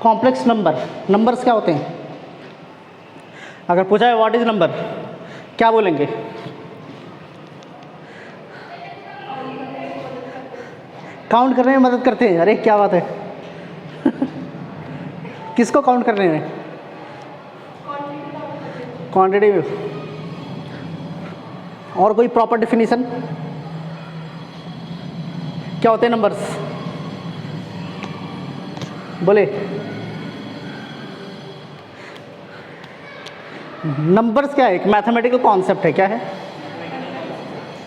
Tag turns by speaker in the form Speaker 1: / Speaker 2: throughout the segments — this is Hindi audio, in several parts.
Speaker 1: कॉम्प्लेक्स नंबर, नंबर्स क्या होते हैं? अगर पूछा है व्हाट इज नंबर, क्या बोलेंगे? काउंट करने में मदद करते हैं। अरे क्या बात है किसको काउंट करने में? क्वांटिटी में। और कोई प्रॉपर डेफिनेशन? क्या होते हैं नंबर्स? बोले। नंबर्स क्या है? एक मैथमेटिकल कॉन्सेप्ट है। क्या है?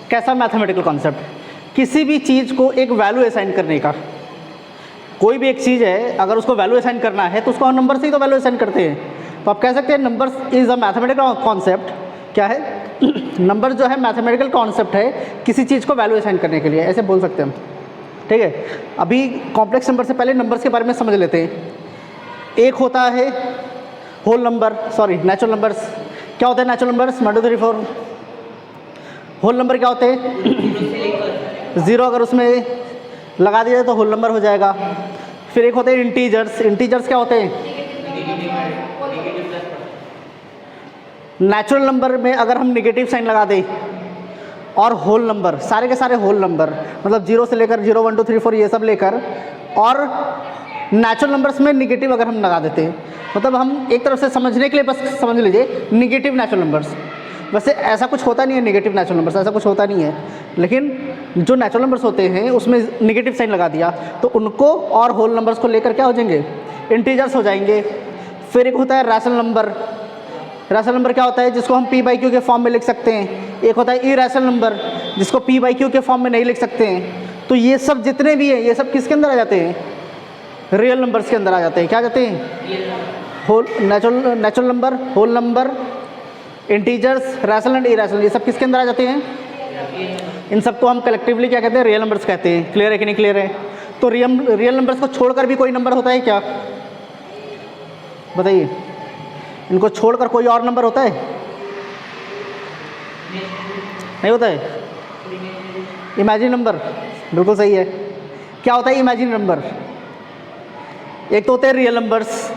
Speaker 1: कैसा मैथमेटिकल कॉन्सेप्ट? किसी भी चीज़ को एक वैल्यू असाइन करने का। कोई भी एक चीज़ है, अगर उसको वैल्यू असाइन करना है तो उसको हम नंबर से ही तो वैल्यू असाइन करते हैं। तो आप कह सकते हैं numbers is a mathematical concept. क्या है? नंबर जो है मैथमेटिकल कॉन्सेप्ट है किसी चीज़ को वैल्यू असाइन करने के लिए, ऐसे बोल सकते हैं हम। ठीक है, अभी कॉम्प्लेक्स नंबर से पहले नंबर्स के बारे में समझ लेते हैं। एक होता है whole number, sorry natural numbers. क्या होता है नेचुरल नंबर्स? 1 2 3 4। होल नंबर क्या होते हैं? ज़ीरो अगर उसमें लगा दिया तो होल नंबर हो जाएगा। फिर एक होते हैं इंटीजर्स। इंटीजर्स क्या होते हैं? नेचुरल नंबर में अगर हम निगेटिव साइन लगा दें और होल नंबर, सारे के सारे होल नंबर, मतलब 0 से लेकर 0 1 2 3 4 ये सब लेकर, और नेचुरल नंबर्स में निगेटिव अगर हम लगा देते हैं, मतलब हम एक तरफ से समझने के लिए बस समझ लीजिए निगेटिव नेचुरल नंबर्स। वैसे ऐसा कुछ होता नहीं है निगेटिव नेचुरल नंबर्स, ऐसा कुछ होता नहीं है, लेकिन जो नेचुरल नंबर्स होते हैं उसमें निगेटिव साइन लगा दिया तो उनको और होल नंबर्स को लेकर क्या हो जाएंगे? इंटीजर्स हो जाएंगे। फिर एक होता है रैशनल नंबर। रैशनल नंबर क्या होता है? जिसको हम p बाई क्यू के फॉर्म में लिख सकते हैं। एक होता है इरैशनल नंबर, जिसको p बाई क्यू के फॉर्म में नहीं लिख सकते हैं। तो ये सब जितने भी हैं ये सब किसके अंदर आ जाते हैं? रियल नंबर्स के अंदर आ जाते हैं। क्या जाते हैं? Whole natural number, whole number, integers, rational and irrational, ये सब किसके अंदर आ जाते हैं? इन सबको हम कलेक्टिवली क्या कहते हैं? रियल नंबर्स कहते हैं। क्लियर है कि नहीं क्लियर है? तो रियल नंबर्स को छोड़कर भी कोई नंबर होता है क्या? बताइए, इनको छोड़कर कोई और नंबर होता है? नहीं होता है। इमेजिन नंबर, बिल्कुल सही है। क्या होता है इमेजिन नंबर? एक तो होते हैं रियल नंबर्स,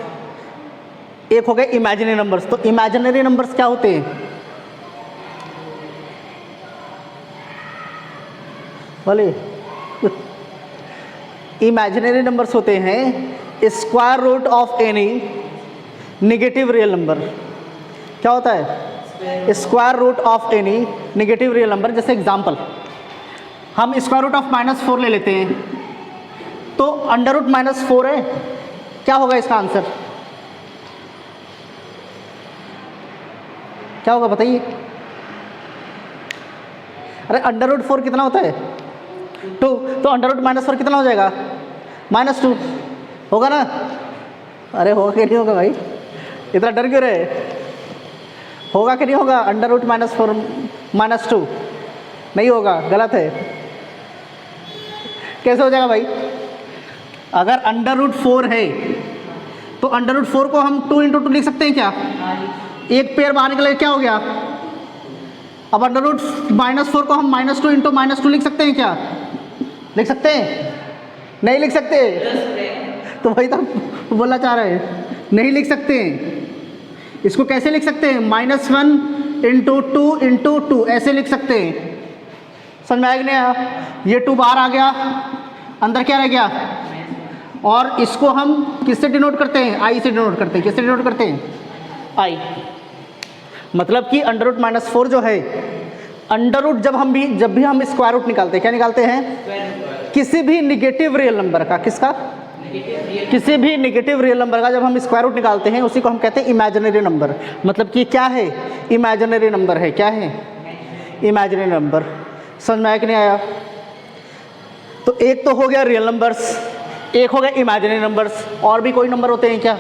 Speaker 1: एक हो गए इमेजिनरी नंबर्स। तो इमेजिनरी नंबर्स क्या होते हैं? बोले। इमेजिनरी नंबर्स होते हैं square root of any negative real number. क्या होता है? Square root of any negative real number. जैसे एग्जांपल, हम स्क्वायर रूट ऑफ -4 ले लेते हैं, तो अंडर रूट -4 है, क्या होगा इसका आंसर? क्या होगा बताइए? अरे अंडर रूट 4 कितना होता है? 2। तो अंडर रूट -4 कितना हो जाएगा? -2 होगा ना? अरे होगा कि नहीं होगा भाई? इतना डर क्यों रहे? होगा कि नहीं होगा? अंडर रूट -4 -2 नहीं होगा, गलत है। कैसे हो जाएगा भाई? अगर अंडर रूट 4 है तो अंडर रूट 4 को हम 2 × 2 लिख सकते हैं क्या? एक पेयर बाहर निकले, क्या हो गया? अब अंडर रूट -4 को हम -2 × -2 लिख सकते हैं क्या? लिख सकते हैं? नहीं लिख सकते। तो वही तो बोलना चाह रहे हैं, नहीं लिख सकते हैं। इसको कैसे लिख सकते हैं? -1 × 2 × 2 ऐसे लिख सकते हैं। समझ में आया कि नहीं आया? ये 2 बाहर आ गया, अंदर क्या रह गया? और इसको हम किससे डिनोट करते हैं? आई से डिनोट करते हैं। किससे डिनोट करते हैं? आई। मतलब कि अंडर रूट -4 जो है, अंडर रूट जब भी हम स्क्वायर रूट निकालते हैं, क्या निकालते हैं? किसी भी निगेटिव रियल नंबर का। किसका? किसी भी निगेटिव रियल नंबर का जब हम स्क्वायर रूट निकालते हैं उसी को हम कहते हैं इमेजिनरी नंबर। मतलब कि क्या है? इमेजिनरी नंबर है। क्या है? Imaginary number. समझ में आया कि नहीं आया? तो एक तो हो गया रियल नंबर्स, एक हो गया इमेजिनरी नंबर्स। और भी कोई नंबर होते हैं क्या?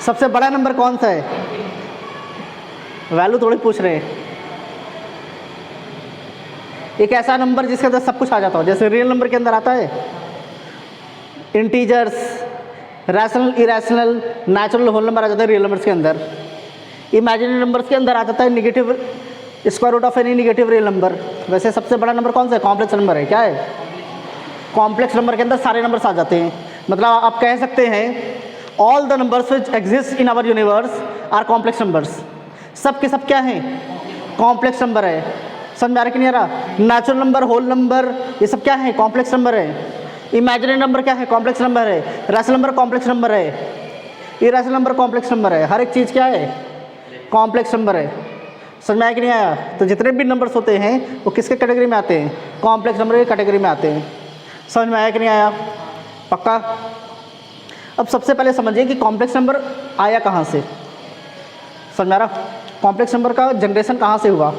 Speaker 1: सबसे बड़ा नंबर कौन सा है? वैल्यू थोड़ी पूछ रहे हैं। एक ऐसा नंबर जिसके अंदर सब कुछ आ जाता हो, जैसे रियल नंबर के अंदर आता है integers, rational, irrational, natural, whole number आ जाता है रियल नंबर्स के अंदर। इमेजिनरी नंबर्स के अंदर आ जाता है negative square root of any negative real number. वैसे सबसे बड़ा नंबर कौन सा है? कॉम्प्लेक्स नंबर है। क्या है? कॉम्प्लेक्स नंबर के अंदर सारे नंबर्स आ जाते हैं। मतलब आप कह सकते हैं all the numbers which exist in our universe are complex numbers. सब के सब क्या हैं? कॉम्प्लेक्स नंबर है। समझ में आ रहा कि नहीं आ रहा? नेचुरल नंबर, होल नंबर, ये सब क्या है? कॉम्प्लेक्स नंबर है। इमेजिनरी नंबर क्या है? कॉम्प्लेक्स नंबर है। रैशनल नंबर कॉम्प्लेक्स नंबर है। इरेशनल नंबर कॉम्प्लेक्स नंबर है। हर एक चीज़ क्या है? कॉम्प्लेक्स नंबर है। समझ में आया कि नहीं आया? तो जितने भी नंबर्स होते हैं वो किसके कैटेगरी में आते हैं? कॉम्प्लेक्स नंबर की कैटेगरी में आते हैं। समझ में आया कि नहीं आया? पक्का? अब सबसे पहले समझिए कि कॉम्प्लेक्स नंबर आया कहाँ से। समझ में आ रहा? कॉम्प्लेक्स नंबर का जनरेशन कहाँ से हुआ?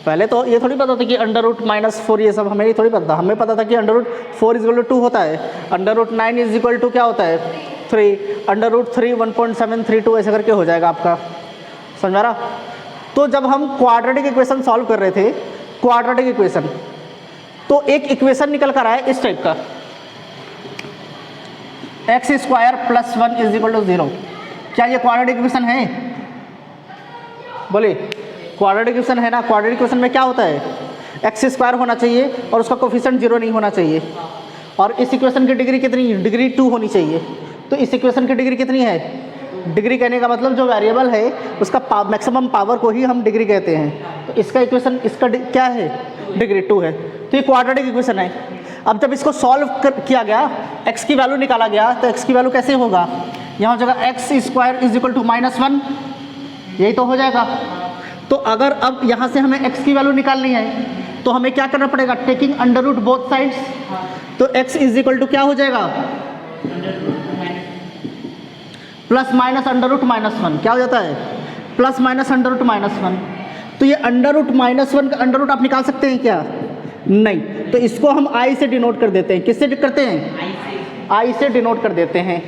Speaker 1: पहले तो ये थोड़ी पता था कि अंडर रूट -4 ये सब हमें ये थोड़ी पता था। हमें पता था कि अंडर रूट 4 = 2 होता है, अंडर रूट 9 = क्या होता है? 3, अंडर रूट 3 1.732 ऐसे करके हो जाएगा आपका। समझ में आ रहा? तो जब हम क्वाड्रेटिक इक्वेशन सॉल्व कर रहे थे, क्वाड्रेटिक इक्वेशन, तो एक इक्वेशन निकल कर आया इस टाइप का, x² + 1 = 0। क्या ये क्वाड्रेटिक इक्वेशन है? बोलिए, क्वाड्रेटिक इक्वेशन है ना? क्वाड्रेटिक इक्वेशन में क्या होता है? x² होना चाहिए और उसका कोफिशिएंट 0 नहीं होना चाहिए। और इस इक्वेशन की डिग्री कितनी? डिग्री 2 होनी चाहिए। तो इस इक्वेशन की डिग्री कितनी है? डिग्री कहने का मतलब जो वेरिएबल है उसका मैक्सिमम पावर को ही हम डिग्री कहते हैं। तो इसका इक्वेशन इसका क्या है? डिग्री 2 है। तो ये क्वाड्रेटिक इक्वेशन है। अब जब इसको सॉल्व किया गया, x की वैल्यू निकाला गया, तो x की वैल्यू कैसे होगा? यहाँ हो जाएगा x² = -1, यही तो हो जाएगा। तो अगर अब यहाँ से हमें x की वैल्यू निकालनी है तो हमें क्या करना पड़ेगा? Taking under root both sides. तो x = क्या हो जाएगा? ±√-1। क्या हो जाता है? ±√-1। तो ये अंडर रूट का अंडर रूट आप निकाल सकते हैं क्या? नहीं। तो इसको हम i से डिनोट कर देते हैं। किससे करते हैं? i से डिनोट कर देते हैं।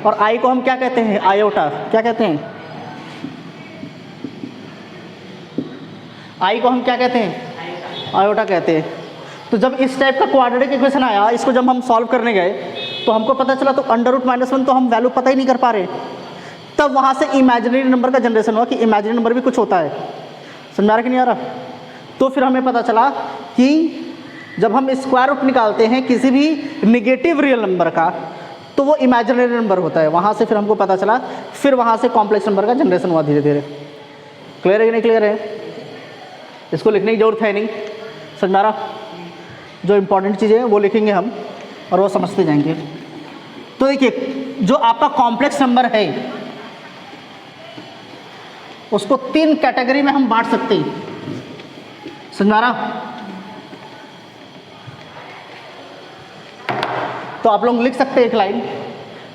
Speaker 1: और i को हम क्या कहते हैं? आयोटा। क्या कहते हैं? i को हम क्या कहते हैं? आयोटा कहते हैं। तो जब इस टाइप का क्वाड्रेटिक इक्वेशन आया, इसको जब हम सॉल्व करने गए तो हमको पता चला तो अंडर रूट -1 तो हम वैल्यू पता ही नहीं कर पा रहे। तब वहाँ से इमेजिनरी नंबर का जनरेशन हुआ कि इमेजिनरी नंबर भी कुछ होता है। समझ आ रहा कि नहीं आ रहा? तो फिर हमें पता चला कि जब हम स्क्वायर रूट निकालते हैं किसी भी निगेटिव रियल नंबर का तो वो इमेजिनरी नंबर होता है। वहाँ से फिर हमको पता चला, फिर वहाँ से कॉम्प्लेक्स नंबर का जनरेशन हुआ धीरे धीरे। क्लियर है कि नहीं क्लियर है? इसको लिखने की जरूरत है नहीं। समझ आ रहा? जो इंपॉर्टेंट चीज़ें हैं वो लिखेंगे हम और वो समझते जाएंगे। तो देखिए, जो आपका कॉम्प्लेक्स नंबर है उसको 3 कैटेगरी में हम बांट सकते हैं। समझ आ रहा? तो आप लोग लिख सकते हैं एक line,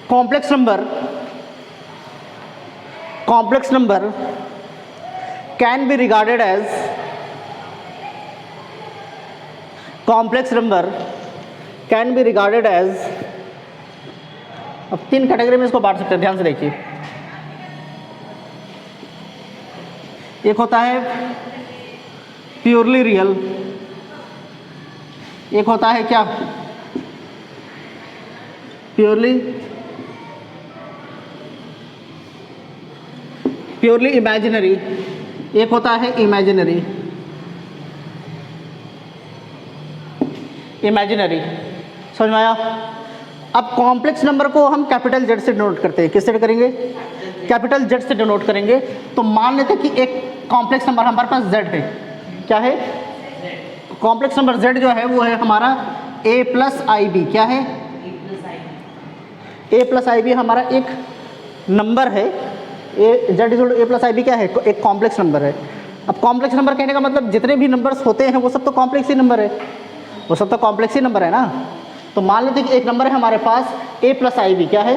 Speaker 1: complex number can be regarded as अब 3 कैटेगरी में इसको बांट सकते हैं। ध्यान से देखिए, एक होता है प्योरली रियल, एक होता है क्या? प्योरली इमेजिनरी, एक होता है इमेजिनरी। समझ में आया? अब कॉम्प्लेक्स नंबर को हम कैपिटल Z से डिनोट करते हैं। किससे करेंगे? कैपिटल Z से डिनोट करेंगे। तो मान लेते कि एक कॉम्प्लेक्स नंबर हमारे पास Z है। क्या है? कॉम्प्लेक्स नंबर Z जो है वो है हमारा a+ib। क्या है? a+ib हमारा एक नंबर है। Z = a+ib क्या है? एक कॉम्प्लेक्स नंबर है। अब कॉम्प्लेक्स नंबर कहने का मतलब जितने भी नंबर्स होते हैं वो सब तो कॉम्प्लेक्स ही नंबर है, वो सब तो कॉम्प्लेक्स ही नंबर है ना। तो मान लेते हैं कि एक नंबर है हमारे पास a+ib। क्या है?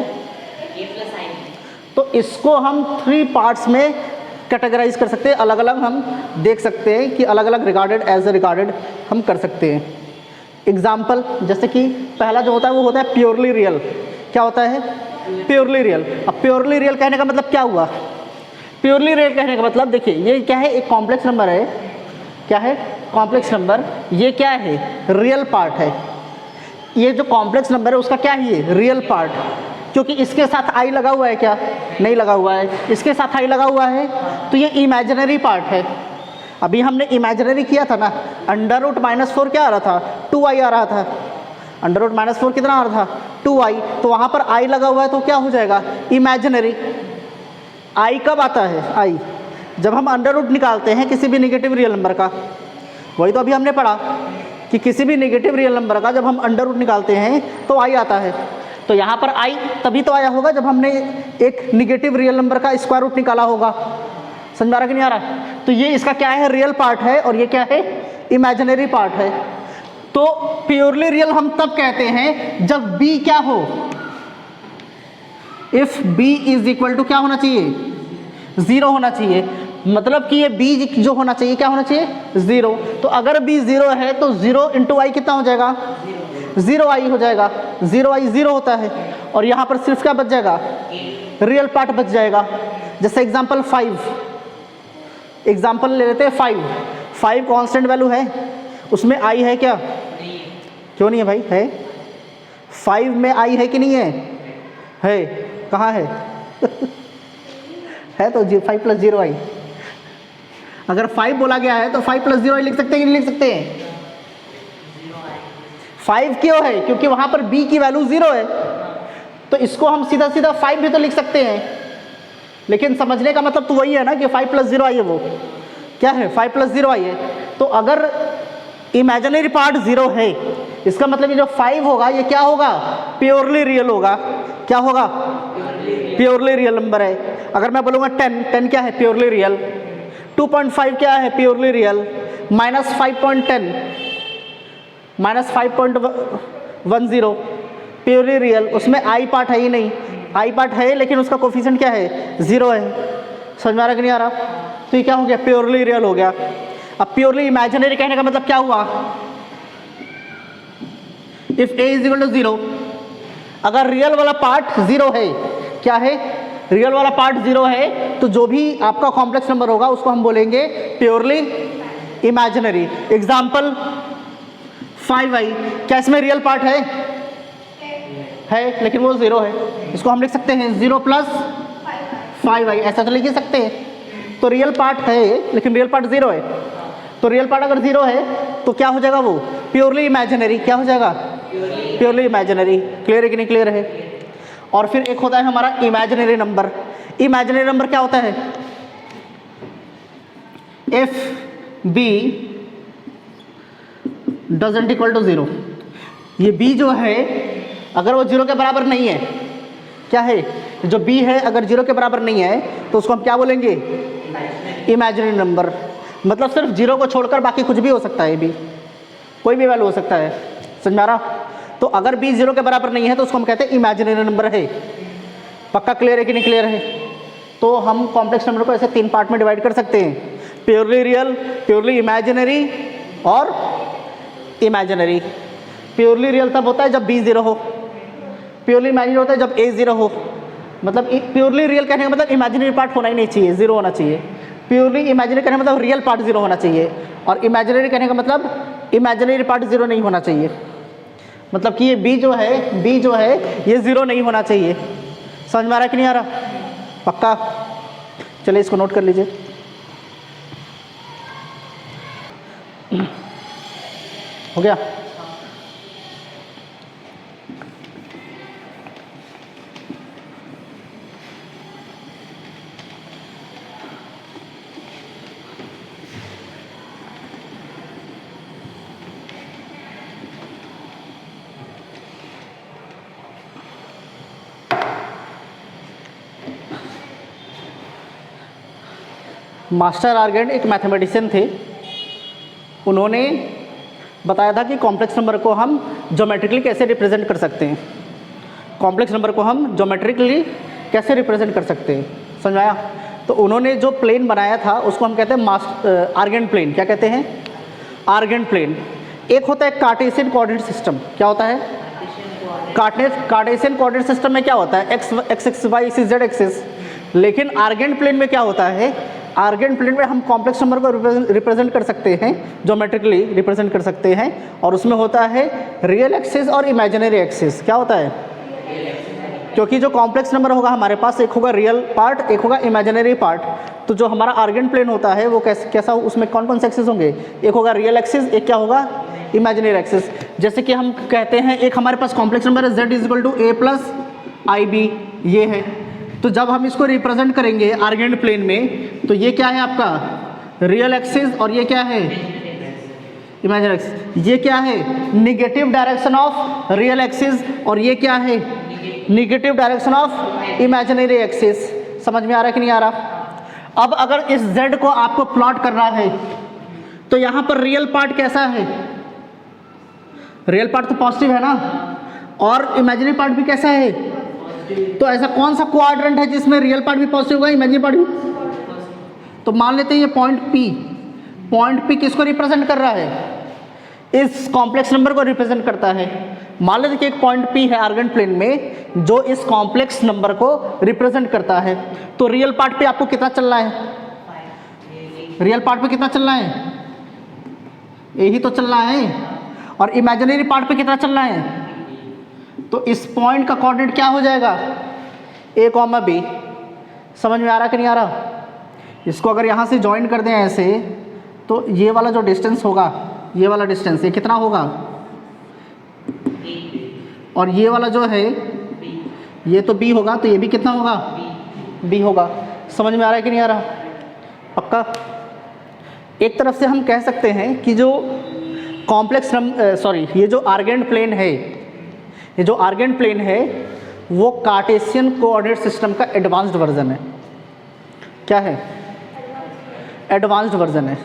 Speaker 1: तो इसको हम 3 पार्ट्स में कैटेगराइज कर सकते हैं। अलग अलग हम देख सकते हैं कि अलग अलग रिगार्डेड हम कर सकते हैं। एग्जाम्पल, जैसे कि पहला जो होता है वो होता है प्योरली रियल। क्या होता है? Purely real. अब प्योरली रियल कहने का मतलब क्या हुआ? प्योरली रियल कहने का मतलब देखिए, ये क्या है? एक कॉम्प्लेक्स नंबर है। क्या है? Complex number. ये क्या है? रियल पार्ट है। ये जो कॉम्प्लेक्स नंबर है उसका क्या है? Real part. क्योंकि इसके साथ आई लगा हुआ है क्या? नहीं लगा हुआ है। इसके साथ आई लगा हुआ है तो ये इमेजिनरी पार्ट है। अभी हमने इमेजिनरी किया था ना, अंडर रूट -4 क्या आ रहा था, 2i आ रहा था। अंडर रूट -4 कितना आ रहा था, 2i। तो वहाँ पर i लगा हुआ है तो क्या हो जाएगा, इमेजिनरी। i कब आता है, i जब हम अंडर रूट निकालते हैं किसी भी नेगेटिव रियल नंबर का। वही तो अभी हमने पढ़ा कि किसी भी नेगेटिव रियल नंबर का जब हम अंडर रूट निकालते हैं तो i आता है। तो यहाँ पर i तभी तो आया होगा जब हमने एक नेगेटिव रियल नंबर का स्क्वायर रूट निकाला होगा। समझ आ रहा कि नहीं आ रहा? तो ये इसका क्या है, रियल पार्ट है, और ये क्या है, इमेजिनरी पार्ट है। तो प्योरली रियल हम तब कहते हैं जब b क्या हो, if b is equal to क्या होना चाहिए, 0 होना चाहिए। मतलब कि ये b जो होना चाहिए क्या होना चाहिए, 0। तो अगर b 0 है तो 0 इंटू i कितना हो जाएगा, 0i हो जाएगा। 0i 0 होता है, और यहाँ पर सिर्फ क्या बच जाएगा, रियल पार्ट बच जाएगा। जैसे एग्जाम्पल 5, एग्जाम्पल ले लेते हैं 5 कांस्टेंट वैल्यू है, उसमें i है क्या, क्यों नहीं है भाई, है 5 में i है कि नहीं है कहाँ है है तो 5 + 0i। अगर 5 बोला गया है तो 5 + 0i लिख सकते हैं कि नहीं लिख सकते हैं? 5 क्यों है, क्योंकि वहां पर b की वैल्यू 0 है, तो इसको हम सीधा सीधा 5 भी तो लिख सकते हैं। लेकिन समझने का मतलब तो वही है ना कि 5 + 0i है, वो क्या है, 5 + 0i है। तो अगर इमेजिनरी पार्ट 0 है, इसका मतलब ये जो 5 होगा ये क्या होगा, प्योरली रियल होगा। क्या होगा, प्योरली रियल नंबर है। अगर मैं बोलूँगा 10 क्या है, प्योरली रियल। 2.5 क्या है, प्योरली रियल। -5.10 -5.10 purely real. उसमें i पार्ट है ही नहीं, i पार्ट है लेकिन उसका कोफिशिएंट क्या है, 0 है। समझ में आ रहा कि नहीं आ रहा? तो ये क्या हो गया, प्योरली रियल हो गया। अब प्योरली इमेजिनरी कहने का मतलब क्या हुआ, if a is equal to 0, अगर रियल वाला पार्ट 0 है, क्या है, रियल वाला पार्ट 0 है, तो जो भी आपका कॉम्प्लेक्स नंबर होगा उसको हम बोलेंगे प्योरली इमेजिनरी। एग्जाम्पल 5i, क्या इसमें रियल पार्ट है लेकिन वो 0 है, इसको हम लिख सकते हैं 0 + 5i, ऐसा तो लिख ही सकते हैं। तो रियल पार्ट है लेकिन रियल पार्ट 0 है, तो रियल पार्ट अगर 0 है तो क्या हो जाएगा, वो प्योरली इमेजिनरी। क्या हो जाएगा, प्योरली इमेजिनरी। क्लियर है कि नहीं क्लियर है? और फिर एक होता है हमारा इमेजिनरी नंबर। इमेजिनरी नंबर क्या होता है, if b doesn't equal to 0, ये b जो है अगर वो 0 के बराबर नहीं है, क्या है, जो b है अगर 0 के बराबर नहीं है तो उसको हम क्या बोलेंगे, इमेजिनरी नंबर। मतलब सिर्फ 0 को छोड़कर बाकी कुछ भी हो सकता है, b कोई भी वैल्यू हो सकता है। समझ में आ रहा? तो अगर b 0 के बराबर नहीं है तो उसको हम कहते हैं इमेजिनरी नंबर है। पक्का क्लियर है कि नहीं क्लियर है? तो हम कॉम्प्लेक्स नंबर को ऐसे 3 पार्ट में डिवाइड कर सकते हैं, प्योरली रियल, प्योरली इमेजिनरी और इमेजिनरी। प्योरली रियल तब होता है जब b 0 हो, प्योरली इमेजिनरी होता है जब a 0 हो। मतलब प्योरली रियल कहने का मतलब इमेजिनरी पार्ट होना ही नहीं चाहिए, 0 होना चाहिए। प्योरली इमेजिनरी कहने का मतलब रियल पार्ट 0 होना चाहिए, और इमेजिनरी कहने का मतलब इमेजिनरी पार्ट 0 नहीं होना चाहिए। मतलब कि ये b जो है ये 0 नहीं होना चाहिए। समझ में आ रहा है कि नहीं आ रहा? पक्का? चलिए इसको नोट कर लीजिए। हो गया? मास्टर आर्गेंट एक मैथमेटिशियन थे, उन्होंने बताया था कि कॉम्प्लेक्स नंबर को हम ज्योमेट्रिकली कैसे रिप्रेजेंट कर सकते हैं। कॉम्प्लेक्स नंबर को हम ज्योमेट्रिकली कैसे रिप्रेजेंट कर सकते हैं, समझ आया? तो उन्होंने जो प्लेन बनाया था उसको हम कहते हैं आर्गेंट प्लेन। क्या कहते हैं? Argand plane. एक होता है कार्टेशियन कोऑर्डिनेट सिस्टम। क्या होता है? कार्टेशियन कोऑर्डिनेट सिस्टम में क्या होता है, X X Y C Z axis. लेकिन आर्गेंट प्लेन में क्या होता है, आर्गेंट प्लेन में हम कॉम्प्लेक्स नंबर को रिप्रेजेंट कर सकते हैं, ज्योमेट्रिकली रिप्रेजेंट कर सकते हैं, और उसमें होता है रियल एक्सिस और इमेजिनरी एक्सिस। क्या होता है? क्योंकि जो कॉम्प्लेक्स नंबर होगा हमारे पास, एक होगा रियल पार्ट, एक होगा इमेजिनरी पार्ट। तो जो हमारा आर्गेंट प्लेन होता है वो कैसा, उसमें कौन कौन से एक्सिस होंगे? एक होगा रियल एक्सिस, एक क्या होगा? Imaginary axis. जैसे कि हम कहते हैं एक हमारे पास कॉम्प्लेक्स नंबर है z is equal to a plus i b, ये है। तो जब हम इसको रिप्रेजेंट करेंगे आर्गेंट प्लेन में, तो ये क्या है आपका? रियल एक्सिस, और ये क्या है? Imaginary axis. ये क्या है? Negative direction of real axis, और ये क्या है? Negative direction of imaginary axis. समझ में आ रहा है कि नहीं आ रहा? अब अगर इस z को आपको प्लॉट करना है तो यहां पर रियल पार्ट कैसा है? रियल पार्ट तो पॉजिटिव है ना, और इमेजिनरी पार्ट भी कैसा है? तो ऐसा कौन सा क्वाड्रेंट है जिसमें रियल पार्ट भी पॉजिटिव होगा, इमेजिनरी पार्ट भी? तो मान लेते हैं ये पॉइंट P किसको रिप्रेजेंट कर रहा है? इस कॉम्प्लेक्स नंबर को रिप्रेजेंट करता है। मान लेते कि एक पॉइंट P है आर्गेंट प्लेन में जो इस कॉम्प्लेक्स नंबर को रिप्रेजेंट करता है। तो रियल पार्ट पे आपको कितना चलना है? रियल पार्ट पे कितना चलना है? यही तो चलना है। और इमेजिनरी पार्ट पे कितना चलना है? तो इस पॉइंट का कोऑर्डिनेट क्या हो जाएगा? a, b। समझ में आ रहा कि नहीं आ रहा? इसको अगर यहाँ से ज्वाइन कर दें ऐसे, तो ये वाला जो डिस्टेंस होगा, ये वाला डिस्टेंस, ये कितना होगा? और ये वाला जो है ये तो b होगा, तो ये भी कितना होगा? b होगा। समझ में आ रहा है कि नहीं आ रहा? पक्का? एक तरफ से हम कह सकते हैं कि जो कॉम्प्लेक्स ये जो आर्गेंट प्लेन है, ये जो आर्गेंट प्लेन है वो कार्टेशियन कोऑर्डिनेट सिस्टम का एडवांस्ड वर्जन है। क्या है? एडवांस्ड वर्जन है।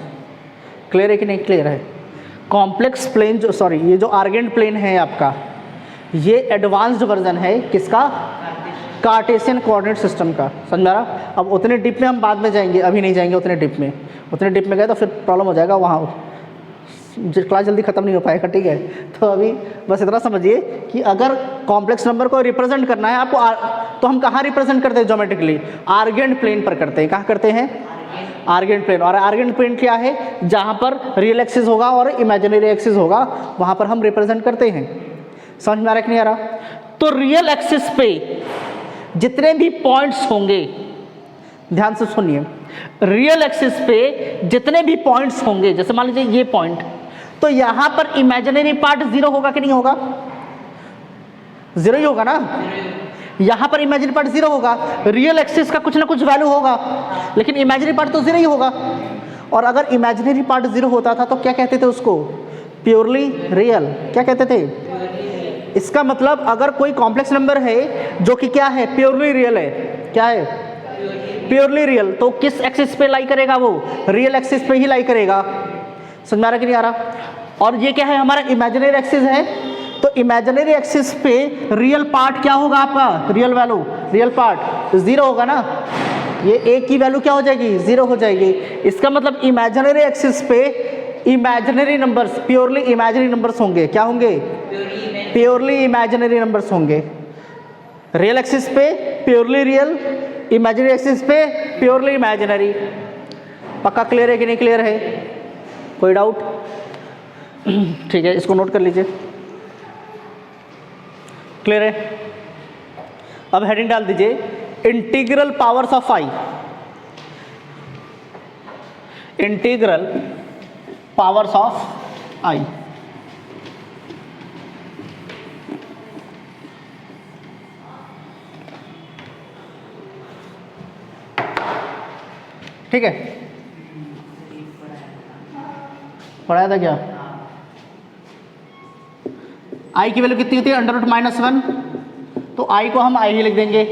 Speaker 1: क्लियर है कि नहीं क्लियर है? कॉम्प्लेक्स प्लेन ये जो आर्गेंट प्लेन है आपका, ये एडवांस्ड वर्जन है किसका? कार्टेशियन कोऑर्डिनेट सिस्टम का। समझ में आ रहा? अब उतने डीप में हम बाद में जाएंगे, अभी नहीं जाएंगे उतने डीप में। उतने डीप में गए तो फिर प्रॉब्लम हो जाएगा, वहाँ क्लास जल्दी ख़त्म नहीं हो पाएगा। ठीक है, तो अभी बस इतना समझिए कि अगर कॉम्प्लेक्स नंबर को रिप्रेजेंट करना है आपको तो हम कहाँ रिप्रेजेंट करते हैं? ज्योमेट्रिकली आर्गेंट प्लेन पर करते हैं। कहाँ करते हैं? Argand plane. और आर्गेंट प्लेन क्या है? जहाँ पर रियल एक्सिस होगा और इमेजिनरी एक्सिस होगा, वहाँ पर हम रिप्रेजेंट करते हैं। समझ में आ रहा है कि नहीं आ रहा? तो रियल एक्सिस पे जितने भी पॉइंट्स होंगे, ध्यान से सुनिए, रियल एक्सिस पे जितने भी पॉइंट्स होंगे, जैसे मान लीजिए ये पॉइंट, तो यहां पर इमेजिनरी पार्ट जीरो होगा कि नहीं होगा? जीरो ही होगा ना। यहां पर इमेजिनरी पार्ट जीरो होगा, रियल एक्सिस का कुछ ना कुछ वैल्यू होगा, लेकिन इमेजिनरी पार्ट तो जीरो ही होगा। और अगर इमेजिनरी पार्ट जीरो होता था तो क्या कहते थे उसको? Purely real. क्या कहते थे? इसका मतलब अगर कोई कॉम्प्लेक्स नंबर है जो कि क्या है? प्योरली रियल है। क्या है? Purely real. तो किस एक्सिस पे लाई करेगा? वो रियल एक्सिस पे ही लाई करेगा। समझ में आ रहा कि नहीं आ रहा? और ये क्या है? हमारा इमेजिनरी एक्सिस है, तो इमेजिनरी एक्सिस पे रियल पार्ट क्या होगा आपका? Real value, real part zero होगा ना। ये a की वैल्यू क्या हो जाएगी? जीरो हो जाएगी। इसका मतलब इमेजिनरी एक्सिस पे imaginary numbers, purely imaginary numbers होंगे। क्या होंगे? प्योरली इमेजिनरी नंबर्स होंगे। रियल एक्सिस पे प्योरली रियल, इमेजिनरी एक्सिस पे प्योरली इमेजिनरी। पक्का क्लियर है कि नहीं क्लियर है? कोई डाउट? ठीक है, इसको नोट कर लीजिए। क्लियर है? अब हेडिंग डाल दीजिए, integral powers of i. Integral powers of i. ठीक है, पढ़ाया था क्या? आई की वैल्यू कितनी होती है? Under root -1। तो आई को हम आई ही लिख देंगे।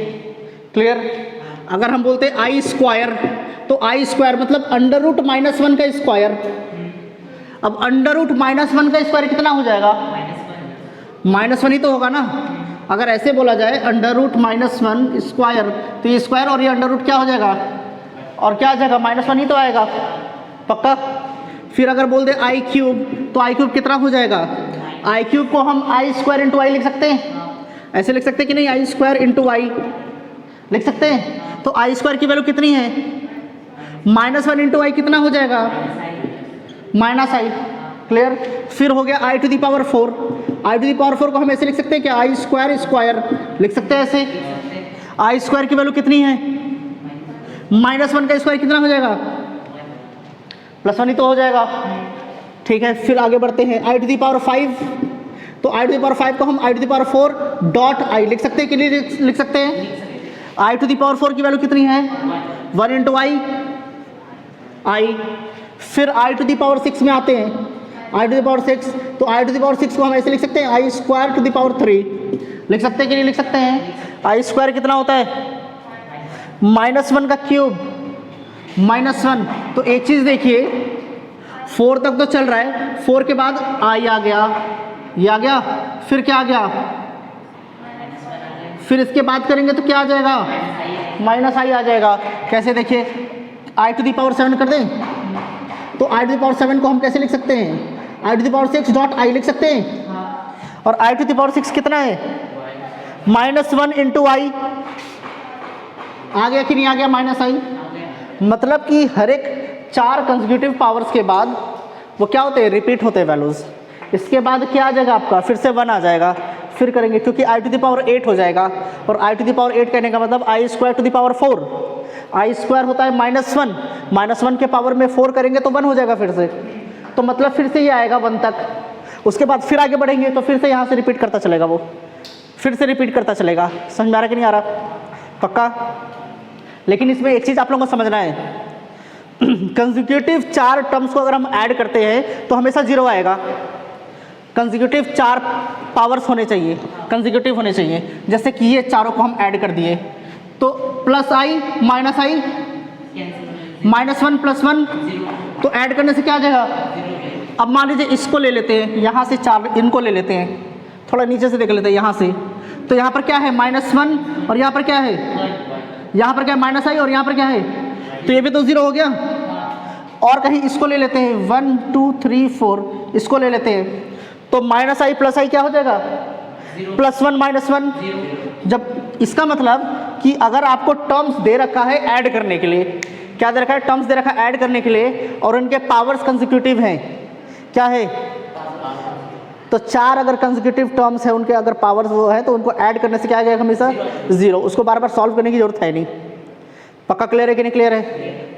Speaker 1: क्लियर? अगर हम बोलते हैं आई स्क्वायर, तो आई स्क्वायर मतलब अंडर रूट -1 का स्क्वायर। अब अंडर रूट -1 का स्क्वायर कितना हो जाएगा? -1 ही तो होगा ना। अगर ऐसे बोला जाए अंडर रूट -1 स्क्वायर, तो ये स्क्वायर और ये अंडर रूट क्या हो जाएगा? और क्या आ जाएगा? -1 ही तो आएगा। पक्का? फिर अगर बोल दे आई क्यूब, तो आई क्यूब कितना हो जाएगा? आई क्यूब को हम आई स्क्वायर इंटू आई लिख सकते हैं। ऐसे लिख सकते हैं कि नहीं? आई स्क्वायर इंटू आई लिख सकते हैं। तो आई स्क्वायर की वैल्यू कितनी है? -1 इंटू आई कितना हो जाएगा? -i। क्लियर। फिर हो गया i to the power 4। I to the power 4 को हम ऐसे लिख सकते हैं कि आई स्क्वायर स्क्वायर लिख सकते हैं ऐसे। आई स्क्वायर की वैल्यू कितनी है? -1 का स्क्वायर कितना हो जाएगा? +1 ही तो हो जाएगा। ठीक है, फिर आगे बढ़ते हैं। आई टू दी पावर 5, तो आई टू दी पावर 5 को हम i to the power 4 dot i लिख सकते हैं कि नहीं लिख सकते हैं? आई टू दी पावर 4 की वैल्यू कितनी है? 1 इंटू आई। फिर आई टू दी पावर 6 में आते हैं। आई टू दी पावर 6, तो आई टू दी पावर 6 को हम ऐसे लिख सकते हैं आई स्क्वायर टू दी पावर 3 लिख सकते हैं कि नहीं लिख सकते हैं? आई स्क्वायर कितना होता है? -1 का क्यूब, -1। तो एक चीज़ देखिए, 4 तक तो चल रहा है, 4 के बाद आई आ गया, ये आ गया, फिर क्या आ गया? फिर इसके बाद करेंगे तो क्या आ जाएगा? -i आ जाएगा। कैसे देखिए, आई टू दी पावर 7 कर दें, तो आई टू दी पावर 7 को हम कैसे लिख सकते हैं? I to the power 6 dot i लिख सकते हैं। और आई टू दी पावर 6 कितना है? -1 इंटू आई। आ गया कि नहीं आ गया -i? मतलब कि हर एक 4 कंसेक्यूटिव पावर्स के बाद वो क्या होते हैं? रिपीट होते हैं वैल्यूज। इसके बाद क्या आ जाएगा आपका? फिर से 1 आ जाएगा। फिर करेंगे क्योंकि आई टू दी पावर 8 हो जाएगा, और आई टू दी पावर 8 कहने का मतलब i square to the power 4। I square होता है -1, -1 के पावर में 4 करेंगे तो 1 हो जाएगा फिर से। तो मतलब फिर से ये आएगा 1 तक। उसके बाद फिर आगे बढ़ेंगे तो फिर से यहाँ से रिपीट करता चलेगा, वो फिर से रिपीट करता चलेगा। समझ में आ रहा कि नहीं आ रहा? पक्का? लेकिन इसमें एक चीज़ आप लोगों को समझना है, कंसेक्यूटिव 4 टर्म्स को अगर हम ऐड करते हैं तो हमेशा 0 आएगा। कंसेक्यूटिव 4 पावर्स होने चाहिए, कंसेक्यूटिव होने चाहिए। जैसे कि ये चारों को हम ऐड कर दिए तो +i -i, -1 + 1, तो ऐड करने से क्या आ जाएगा? अब मान लीजिए इसको ले लेते हैं, यहाँ से 4 इनको ले लेते हैं, थोड़ा नीचे से देख लेते हैं यहाँ से। तो यहाँ पर क्या है? -1, और यहाँ पर क्या है? यहाँ पर क्या है? -i, और यहाँ पर क्या है? तो ये भी तो 0 हो गया। और कहीं इसको ले लेते हैं, 1 2 3 4 इसको ले लेते हैं, तो -i + i क्या हो जाएगा? +1 -1। जब इसका मतलब कि अगर आपको टर्म्स दे रखा है ऐड करने के लिए, क्या दे रखा है? टर्म्स दे रखा है ऐड करने के लिए, और उनके पावर्स कंसेक्यूटिव हैं। क्या है? तो 4 अगर कंसेक्यूटिव टर्म्स है, उनके अगर पावर्स वो है तो उनको ऐड करने से क्या आ जाएगा? हमेशा 0। उसको बार बार सॉल्व करने की जरूरत है नहीं। पक्का क्लियर है कि नहीं क्लियर है?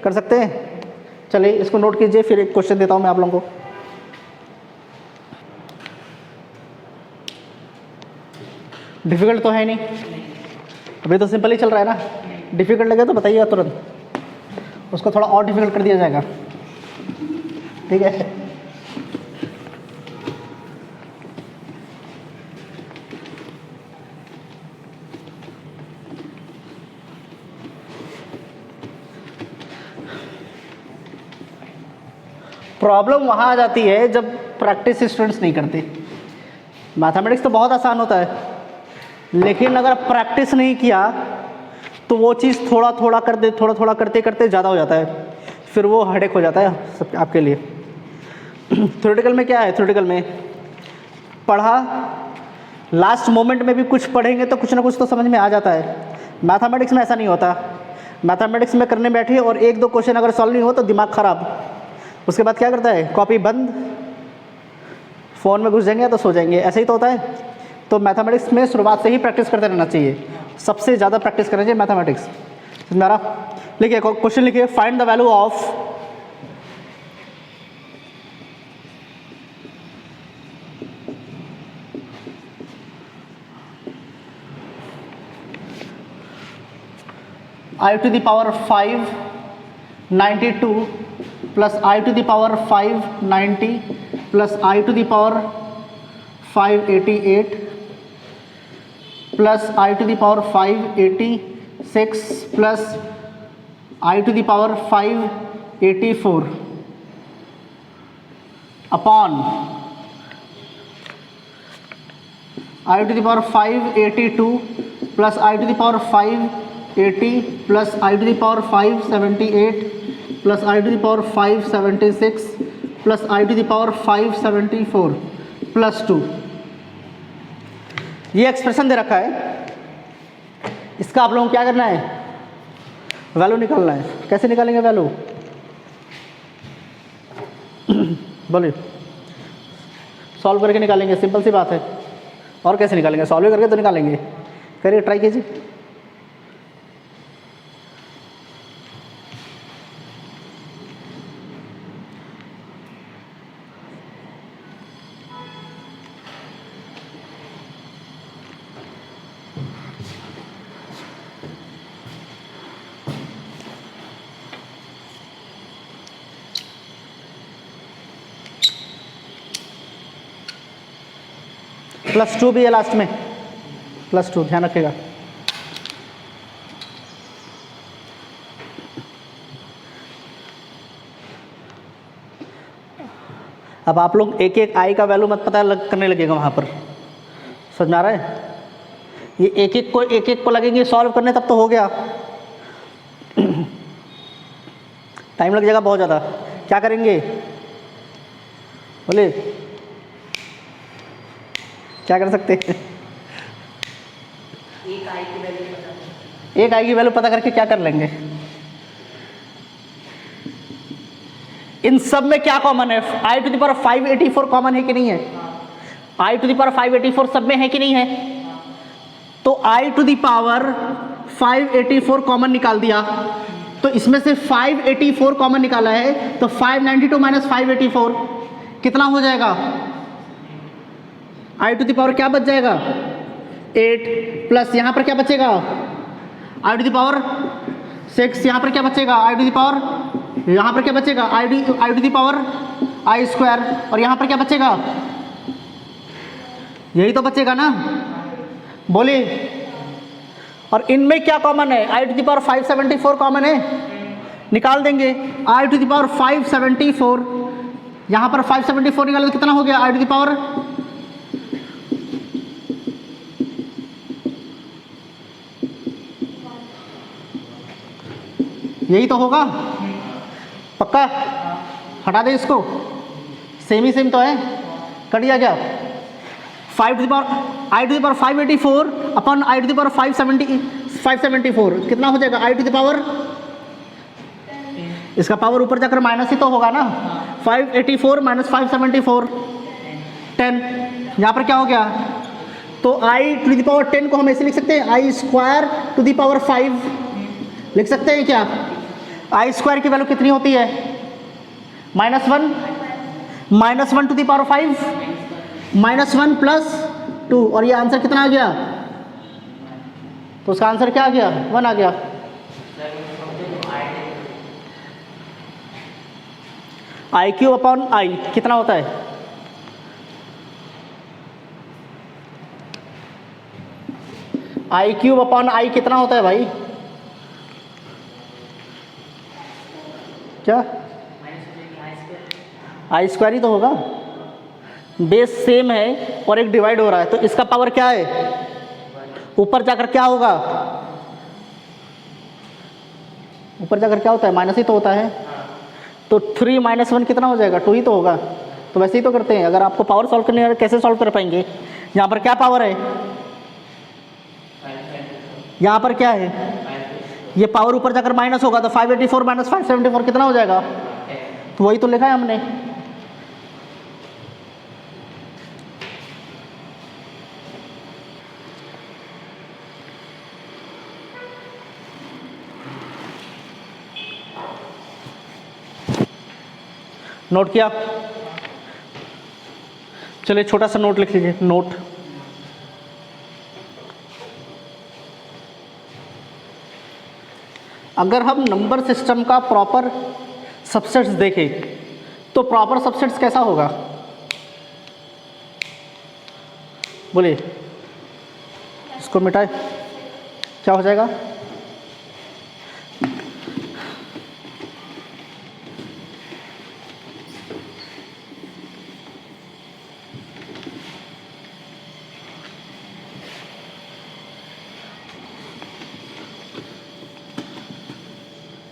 Speaker 1: कर सकते हैं? चलिए इसको नोट कीजिए, फिर एक क्वेश्चन देता हूँ मैं आप लोगों को। डिफिकल्ट तो है नहीं, अभी तो सिंपल ही चल रहा है ना। डिफिकल्ट लगे तो बताइएगा तुरंत, उसको थोड़ा और डिफिकल्ट कर दिया जाएगा। ठीक है? प्रॉब्लम वहाँ आ जाती है जब प्रैक्टिस स्टूडेंट्स नहीं करते। मैथमेटिक्स तो बहुत आसान होता है, लेकिन अगर प्रैक्टिस नहीं किया तो वो चीज़ थोड़ा थोड़ा करते करते ज़्यादा हो जाता है, फिर वो हेडेक हो जाता है सब आपके लिए। थ्योरेटिकल में क्या है? थ्योरेटिकल में पढ़ा, लास्ट मोमेंट में भी कुछ पढ़ेंगे तो कुछ ना कुछ तो समझ में आ जाता है। मैथमेटिक्स में ऐसा नहीं होता। मैथमेटिक्स में करने बैठे और 1-2 क्वेश्चन अगर सॉल्व नहीं हो तो दिमाग ख़राब। उसके बाद क्या करता है? कॉपी बंद, फ़ोन में घुस जाएंगे तो सो जाएंगे। ऐसे ही तो होता है। तो मैथमेटिक्स में शुरुआत से ही प्रैक्टिस करते रहना चाहिए, सबसे ज़्यादा प्रैक्टिस करना चाहिए मैथमेटिक्स। मेरा लिखिए क्वेश्चन, लिखिए find the value of I to the power 5 92 plus I to the power 5 90 plus I to the power 5 88 plus I to the power 5 86 plus I to the power 5 84 upon I to the power 5 82 plus I to the power 5 80 plus I to the power 5 78 plus I to the power 5 76 plus I to the power 5 74 plus 2। ये एक्सप्रेशन दे रखा है, इसका आप लोगों को क्या करना है? वैल्यू निकालना है। कैसे निकालेंगे वैल्यू? बोलिए। सॉल्व करके निकालेंगे, सिंपल सी बात है। और कैसे निकालेंगे? सॉल्व करके तो निकालेंगे। करिए, ट्राई कीजिए। +2 भी है लास्ट में, +2 ध्यान रखिएगा। अब आप लोग एक एक आई का वैल्यू मत पता करने लगेगा वहाँ पर, समझ में आ रहा है? ये एक एक को लगेंगे सॉल्व करने, तब तो हो गया। टाइम लग जाएगा बहुत ज़्यादा। क्या करेंगे बोले? क्या कर सकते हैं? एक आई की वैल्यू पता करके क्या कर लेंगे? इन सब में क्या कॉमन है? आई टू द पावर 584 कॉमन है कि नहीं है? आई टू द पावर 584 सब में है कि नहीं है? तो आई टू द पावर 584 कॉमन निकाल दिया, तो इसमें से 584 कॉमन निकाला है, तो 592 माइनस 584 कितना हो जाएगा? आई टू द पावर क्या बच जाएगा? 8 प्लस यहाँ पर क्या बचेगा? I to the power 6। यहाँ पर क्या बचेगा? आई टू द पावर, यहाँ पर क्या बचेगा? I to the power i square. और यहाँ पर क्या बचेगा? यही तो बचेगा ना, बोलिए। और इनमें क्या कॉमन है? आई टू द पावर 574 कॉमन है, निकाल देंगे। आई टू द पावर 574, यहाँ पर 574 निकाले तो कितना हो गया? आई टू द पावर, यही तो होगा, पक्का? हटा दे इसको, सेम ही सेम तो है, कट गया क्या? 5 to the power i to the power 584 upon i to the power 574 कितना हो जाएगा? आई टू द पावर, इसका पावर ऊपर जाकर माइनस ही तो होगा ना। 584 माइनस 574 10, यहाँ पर क्या हो गया? तो आई टू द पावर 10 को हम ऐसे लिख सकते हैं, आई स्क्वायर टू द पावर 5 लिख सकते हैं क्या? आई स्क्वायर की वैल्यू कितनी होती है? -1 टू द पावर 5 -1 प्लस 2, और ये आंसर कितना आ गया? तो उसका आंसर क्या आ गया? 1 आ गया। आई क्यू अपॉन आई कितना होता है? आई क्यूब अपॉन आई कितना होता है भाई? क्या? आई स्क्वायर ही तो होगा, बेस सेम है और एक डिवाइड हो रहा है, तो इसका पावर क्या है? ऊपर जाकर क्या होगा? ऊपर जाकर क्या होता है? माइनस ही तो होता है। तो 3 - 1 कितना हो जाएगा? 2 ही तो होगा। तो वैसे ही तो करते हैं। अगर आपको पावर सॉल्व करने है कैसे सॉल्व कर पाएंगे? यहाँ पर क्या पावर है? यहाँ पर क्या है? ये पावर ऊपर जाकर माइनस होगा, तो 584 माइनस 574 कितना हो जाएगा? तो वही तो लिखा है हमने। नोट किया? चलिए छोटा सा नोट लिख लीजिए। नोट, अगर हम नंबर सिस्टम का प्रॉपर सबसेट्स देखें तो प्रॉपर सबसेट्स कैसा होगा? बोलिए, इसको मिटाए क्या हो जाएगा?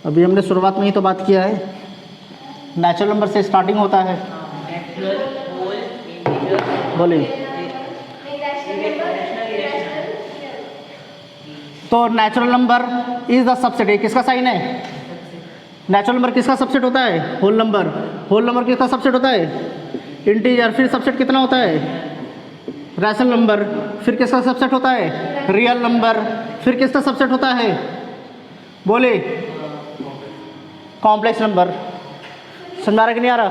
Speaker 1: अभी हमने शुरुआत में ही तो बात किया है, नेचुरल नंबर से स्टार्टिंग होता है। बोलिए, तो natural number is the subset. ये किसका साइन है? नेचुरल नंबर किसका सबसेट होता है? Whole number. होल नंबर किसका सबसेट होता है? इंटीजर, फिर सबसेट कितना होता है? रैशनल नंबर, फिर किसका सबसेट होता है? रियल नंबर, फिर किसका सबसेट होता है? बोले कॉम्प्लेक्स नंबर। समझ आ रहा कि नहीं आ रहा?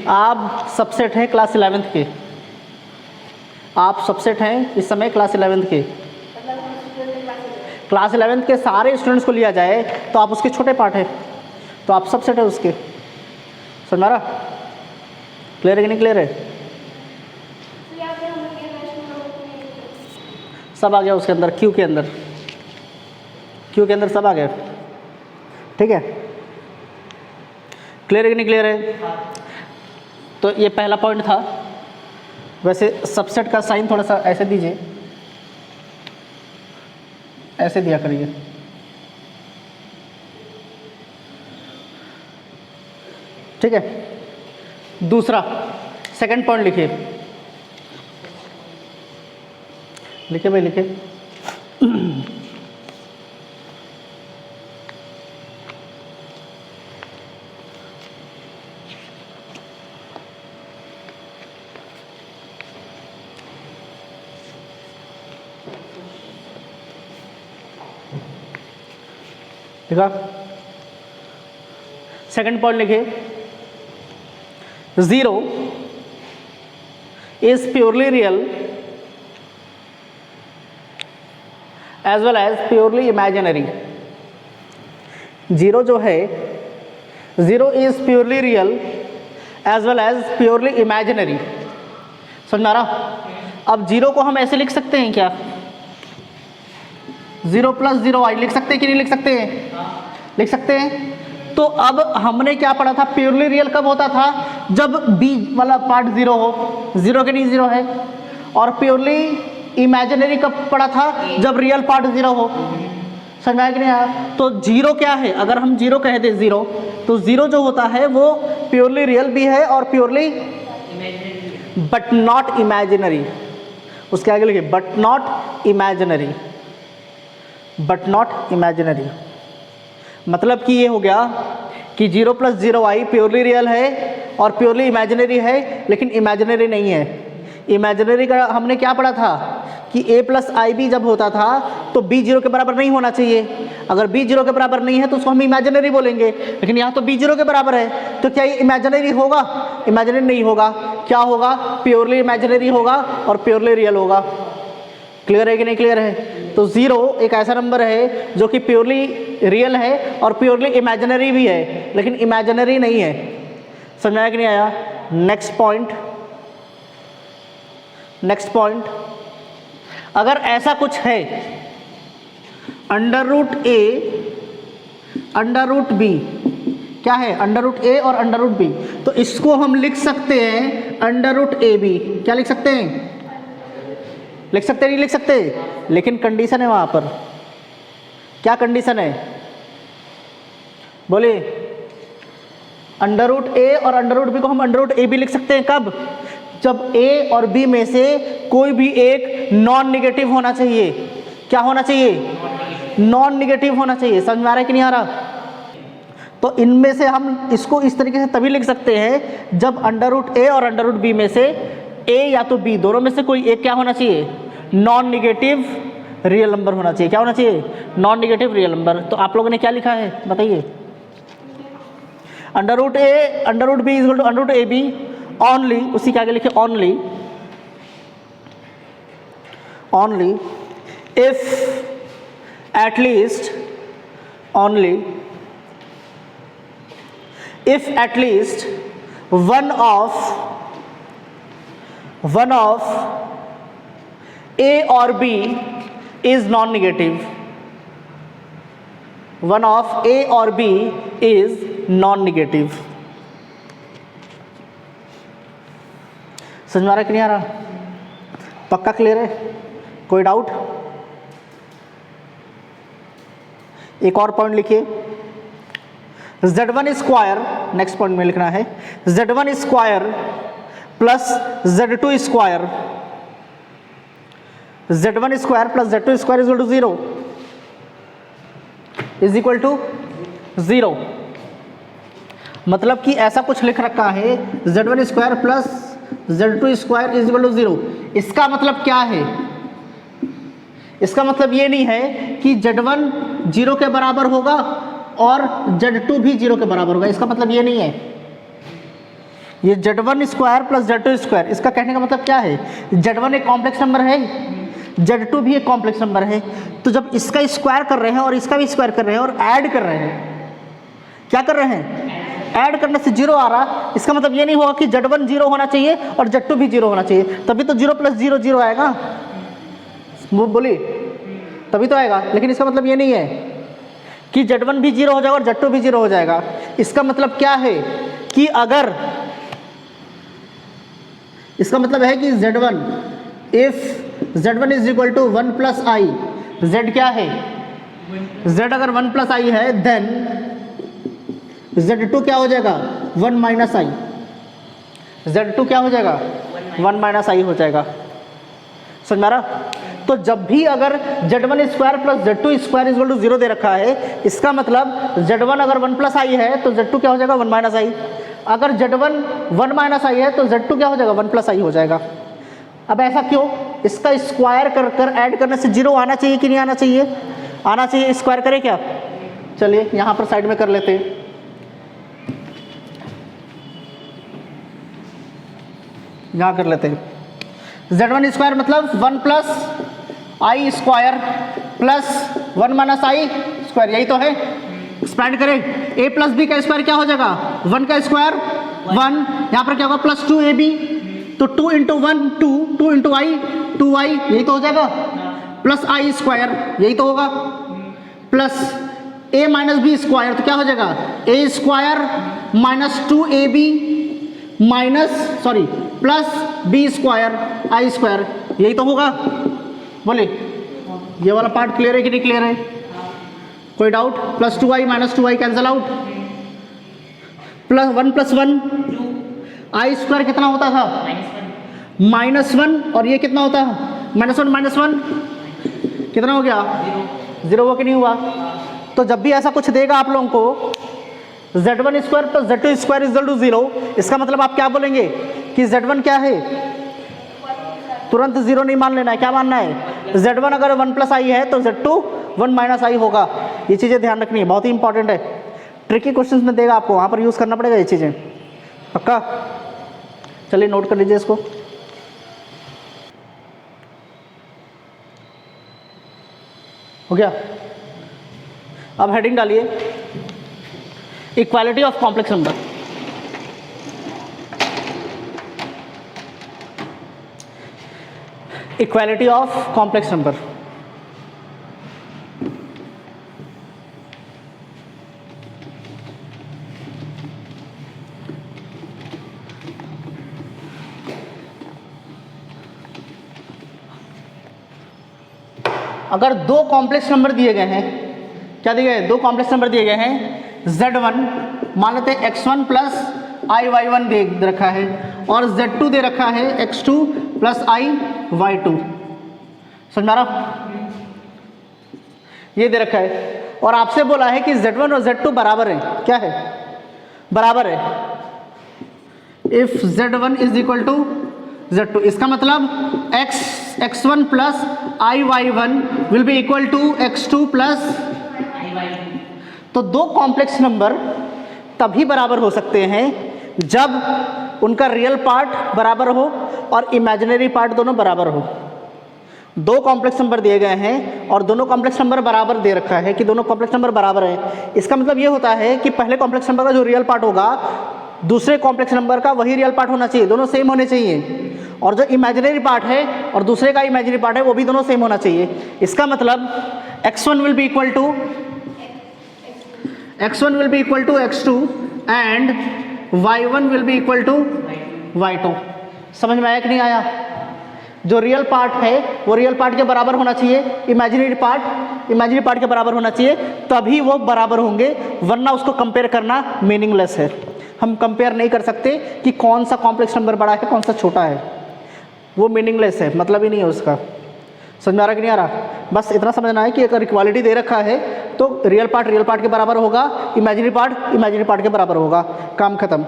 Speaker 1: आप सबसेट हैं क्लास 11th के, आप सबसेट हैं इस समय क्लास 11th के। क्लास 11th के सारे स्टूडेंट्स को लिया जाए तो आप उसके छोटे पार्ट है, तो आप सबसेट है उसके। समझ आ रहा? क्लियर है कि नहीं क्लियर है? सब आ गया उसके अंदर, क्यू के अंदर, क्यू के अंदर सब आ गया। ठीक है, क्लियर है कि नहीं क्लियर है? तो ये पहला पॉइंट था। वैसे सबसेट का साइन थोड़ा सा ऐसे दीजिए, ऐसे दिया करिए। ठीक है, दूसरा सेकंड पॉइंट लिखिए, लिखिए भाई लिखिए। देखा, सेकंड पॉइंट लिखिए, 0 is purely real as well as purely imaginary। 0 जो है, 0 is purely real as well as purely imaginary। समझ में आ रहा? अब 0 को हम ऐसे लिख सकते हैं क्या? 0 + 0i लिख सकते हैं कि नहीं लिख सकते हैं? लिख सकते हैं। तो अब हमने क्या पढ़ा था? प्योरली रियल कब होता था? जब बी वाला पार्ट 0 हो, 0 के नहीं 0 है। और प्योरली इमेजिनरी कब पढ़ा था? जब रियल पार्ट 0 हो। समझ में आया कि नहीं आया? तो 0 क्या है? अगर हम 0 कह दें 0, तो 0 जो होता है वो प्योरली रियल भी है और प्योरली बट नॉट इमेजिनरी। उसके आगे लिखिए but not imaginary, but not imaginary. मतलब कि ये हो गया कि 0 + 0i प्योरली रियल है और प्योरली इमेजिनरी है, लेकिन इमेजिनरी नहीं है। इमेजिनरी का हमने क्या पढ़ा था कि a + ib जब होता था तो b 0 के बराबर नहीं होना चाहिए। अगर b 0 के बराबर नहीं है तो उसको हम इमेजिनरी बोलेंगे, लेकिन यहाँ तो b 0 के बराबर है, तो क्या ये इमेजिनरी होगा? इमेजिनरी नहीं होगा। क्या होगा? प्योरली इमेजिनरी होगा और प्योरली रियल होगा। क्लियर है कि नहीं क्लियर है? तो 0 एक ऐसा नंबर है जो कि प्योरली रियल है और प्योरली इमेजिनरी भी है, लेकिन इमेजिनरी नहीं है। समझ आया कि नहीं आया? नेक्स्ट पॉइंट, नेक्स्ट पॉइंट, अगर ऐसा कुछ है √a √b, क्या है? √a और √b, तो इसको हम लिख सकते हैं √ab। क्या लिख सकते हैं? लिख सकते नहीं लिख सकते? लेकिन कंडीशन है वहां पर। क्या कंडीशन है? बोलिए। √a और √b को हम √ab लिख सकते हैं कब? जब a और b में से कोई भी एक नॉन नेगेटिव होना चाहिए। क्या होना चाहिए? नॉन नेगेटिव होना चाहिए। समझ में आ रहा है कि नहीं आ रहा? तो इनमें से हम इसको इस तरीके से तभी लिख सकते हैं जब √a और √b में से a या तो b दोनों में से कोई एक क्या होना चाहिए? नॉन नेगेटिव रियल नंबर होना चाहिए। क्या होना चाहिए? Non negative real number. तो आप लोगों ने क्या लिखा है बताइए? √a √b = √ab ओनली, उसी के आगे लिखे only, only if at least, only if at least one of A or B is non-negative, one of A or B is non-negative। समझ में आ रहा है कि नहीं आ रहा? पक्का क्लियर है? कोई डाउट? एक और पॉइंट लिखिए, Z1 स्क्वायर, नेक्स्ट पॉइंट में लिखना है Z1 square plus Z2 square, Z1 square plus Z2 square is equal to 0। Is equal to 0। मतलब कि ऐसा कुछ लिख रखा है z1 square plus z2 square is equal to 0। इसका मतलब क्या है? इसका मतलब ये नहीं है कि z1 0 के बराबर होगा और z2 भी 0 के बराबर होगा। इसका मतलब ये नहीं है। ये z1 square plus z2 square, इसका कहने का मतलब क्या है? z1 एक कॉम्प्लेक्स नंबर है, z2 भी एक कॉम्प्लेक्स नंबर है। तो जब इसका स्क्वायर कर रहे हैं और इसका भी स्क्वायर कर रहे हैं और ऐड कर रहे हैं, क्या कर रहे हैं? ऐड करने से 0 आ रहा। इसका मतलब ये नहीं होगा कि z1 0 होना चाहिए और z2 भी 0 होना चाहिए, तभी तो 0 प्लस 0 0 आएगा। बोली तभी तो आएगा। लेकिन इसका मतलब ये नहीं है कि z1 भी 0 हो जाएगा और z2 भी 0 हो जाएगा। इसका मतलब क्या है कि अगर, इसका मतलब है कि z1 if z1 is equal to 1 plus i, z क्या है? z अगर 1 प्लस आई है देन z2 क्या हो जाएगा? 1 माइनस आई। z2 क्या हो जाएगा? 1 माइनस आई हो जाएगा। समझ में आ रहा? तो जब भी अगर z1 square plus z2 square equal to 0 दे रखा है, इसका मतलब z1 अगर 1 प्लस आई है तो z2 क्या हो जाएगा? 1 माइनस आई। अगर z1 1 माइनस आई है तो z2 क्या हो जाएगा? 1 प्लस आई हो जाएगा। अब ऐसा क्यों? इसका स्क्वायर कर कर ऐड करने से 0 आना चाहिए कि नहीं आना चाहिए? आना चाहिए। स्क्वायर करें क्या? चलिए यहाँ पर साइड में कर लेते हैं। यहाँ कर लेते हैं। z1 स्क्वायर मतलब 1 प्लस आई स्क्वायर प्लस 1 माइनस आई स्क्वायर, यही तो है। एक्सपेंड करें, a प्लस बी का स्क्वायर क्या हो जाएगा? 1 का स्क्वायर 1, यहाँ पर क्या होगा? प्लस 2ab, तो 2 इंटू 1 2, 2 इंटू आई 2i, यही तो हो जाएगा। प्लस आई स्क्वायर, यही तो होगा। Plus a minus b square, तो क्या हो जाएगा? a square minus 2ab minus sorry plus b square i square, यही तो होगा। बोले ये वाला पार्ट क्लियर है कि नहीं क्लियर है? कोई doubt? Plus 2i minus 2i cancel out, plus 1 plus 1 आई स्क्वायर कितना होता था? -1, और ये कितना होता है? -1 कितना हो गया? 0 हुआ कि नहीं हुआ? तो जब भी ऐसा कुछ देगा आप लोगों को z1 square plus z2 square equal to 0, इसका मतलब आप क्या बोलेंगे कि z1 क्या है? तुरंत 0 नहीं मान लेना है, क्या मानना है? z1 अगर 1 प्लस आई है तो z2 1 माइनस आई होगा। ये चीज़ें ध्यान रखनी है, बहुत ही इंपॉर्टेंट है। ट्रिकी क्वेश्चंस में देगा आपको, वहाँ पर यूज़ करना पड़ेगा ये चीज़ें, पक्का? चलिए नोट कर लीजिए इसको। हो गया? अब हेडिंग डालिए, equality of complex number. Equality of complex number. अगर दो कॉम्प्लेक्स नंबर दिए गए हैं, क्या दिए गए? दो कॉम्प्लेक्स नंबर दिए गए हैं। z1 मान लेते हैं x1 प्लस आई y1 दे रखा है और z2 दे रखा है x2 प्लस आई y2। समझ में आ रहा? ये दे रखा है और आपसे बोला है कि z1 और z2 बराबर है। क्या है? बराबर है। If z1 is equal to z2, इसका मतलब x1 plus i y1 will be equal to x2 plus. तो दो कॉम्प्लेक्स नंबर तभी बराबर हो सकते हैं जब उनका रियल पार्ट बराबर हो और इमेजिनरी पार्ट दोनों बराबर हो। दो कॉम्प्लेक्स नंबर दिए गए हैं और दोनों कॉम्प्लेक्स नंबर बराबर दे रखा है कि दोनों कॉम्प्लेक्स नंबर बराबर हैं। इसका मतलब ये होता है कि पहले कॉम्प्लेक्स नंबर का जो रियल पार्ट होगा दूसरे कॉम्प्लेक्स नंबर का वही रियल पार्ट होना चाहिए, दोनों सेम होने चाहिए। और जो इमेजिनरी पार्ट है और दूसरे का इमेजिनरी पार्ट है वो भी दोनों सेम होना चाहिए। इसका मतलब x1 will be equal to x2 and y1 will be equal to y2। समझ में आया कि नहीं आया? जो रियल पार्ट है वो रियल पार्ट के बराबर होना चाहिए, इमेजिनरी पार्ट के बराबर होना चाहिए, तभी वो बराबर होंगे, वरना उसको कंपेयर करना मीनिंगलेस है। हम कंपेयर नहीं कर सकते कि कौन सा कॉम्प्लेक्स नंबर बड़ा है कौन सा छोटा है, वो मीनिंगलेस है, मतलब ही नहीं है उसका। समझ में आ रहा कि नहीं आ रहा? बस इतना समझना है कि अगर इक्वालिटी दे रखा है तो रियल पार्ट के बराबर होगा, इमेजिनरी पार्ट के बराबर होगा, काम खत्म।